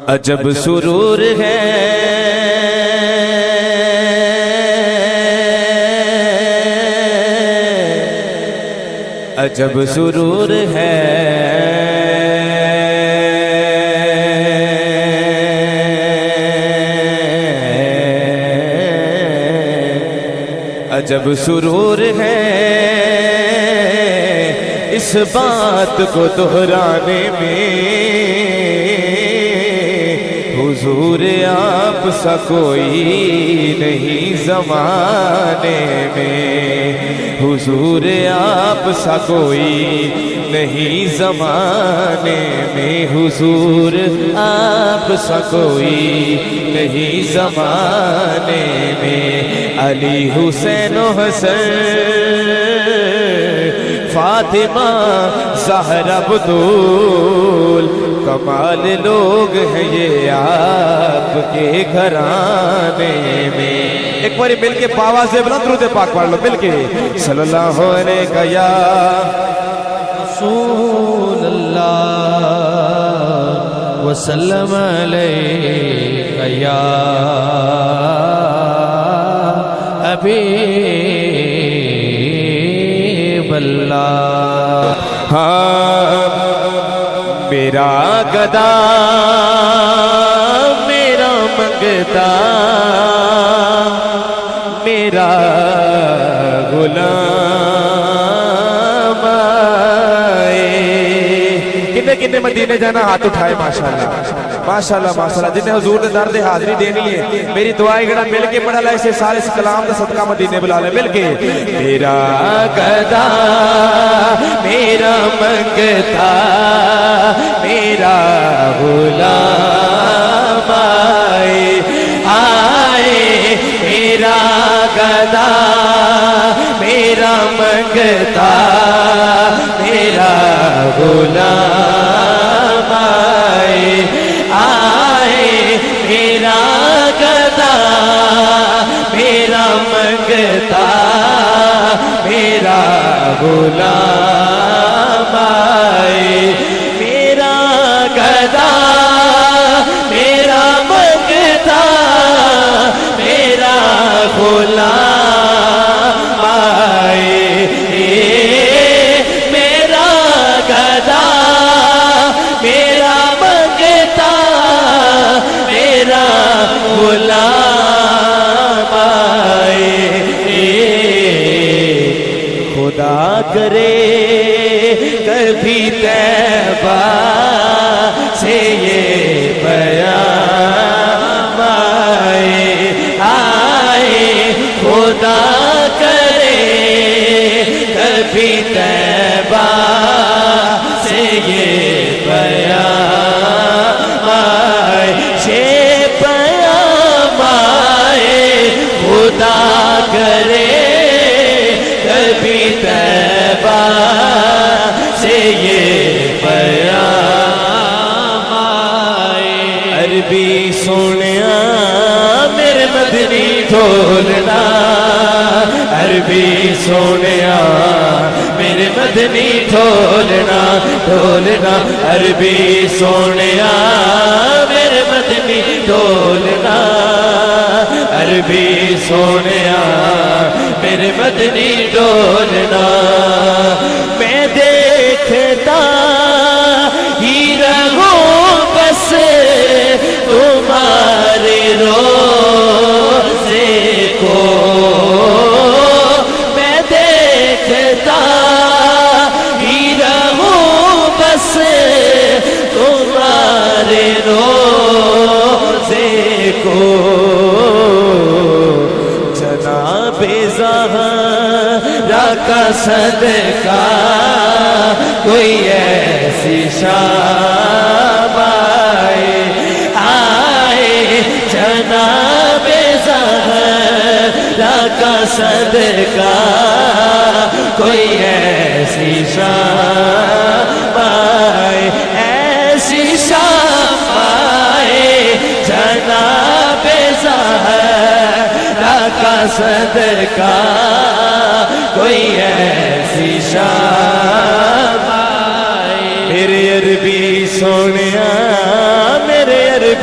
عجب سرور ہے عجب سرور ہے عجب سرور ہے اس بات کو دہرانے میں حضور آپ سا کوئی نہیں زمانے میں حضور آپ سا کوئی نہیں زمانے میں حضور آپ سا کوئی نہیں زمانے میں علی حسین و حسن فاطمہ زہرا بطول کمال لوگ ہیں یہ آپ کے گھرانے میں ایک باری مل کے باواز بلند درود پاک پڑھ لو مل کے صلی اللہ علیہ یا رسول اللہ وسلم علیہ یا حبیب اللہ ہاں میرا گدا میرا منگتا میرا غلام آئے کنے مدینے جانا ہاتھ اٹھائے ماشاءاللہ ماشاءاللہ ماشاءاللہ جنہیں حضور نے درد حاضری دینی ہے میری دعائیں گڑا مل کے پڑھا لائے سے سارے کلام دا صدقہ مدینے بلا لے مل کے میرا گدا میرا منگتا میرا غلام آئے آئے میرا گدا میرا منگتا میرا غلام آئے آئے میرا گدا میرا منگتا میرا غلام آئے میرا گدا میرا منگتا میرا غلام آئے میرا گدا میرا منگتا میرا غلام آئے خدا کرے کبھی طیبہ سے یہ پیام آئے آئے خدا کرے کبھی طیبہ سے یہ پیام آئے یہ پیام آئے خدا کرے کبھی طیبہ سے یہ پیام آئے عربی سونیا میرے مدنی ڈھولنا عربی سونیا میرے مدنی ڈھولنا ڈھولنا عربی سونیا میرے مدنی ڈھولنا عربی سونیا میرے مدنی ڈھولنا میں دیکھتا ہی رہوں بس تمہارے روزے کو میں دیکھتا ہی رہوں بس تمہارے روزے کو جناب زہرا کا صدقہ کوئی ایسی شام آئے آئے جناب زہرا کا صدقہ کوئی ایسی شام آئے ایسی شام آئے جناب زہرا کا صدقہ کوئی ایسی شام آئے میرے عربی سونیا میرے عربی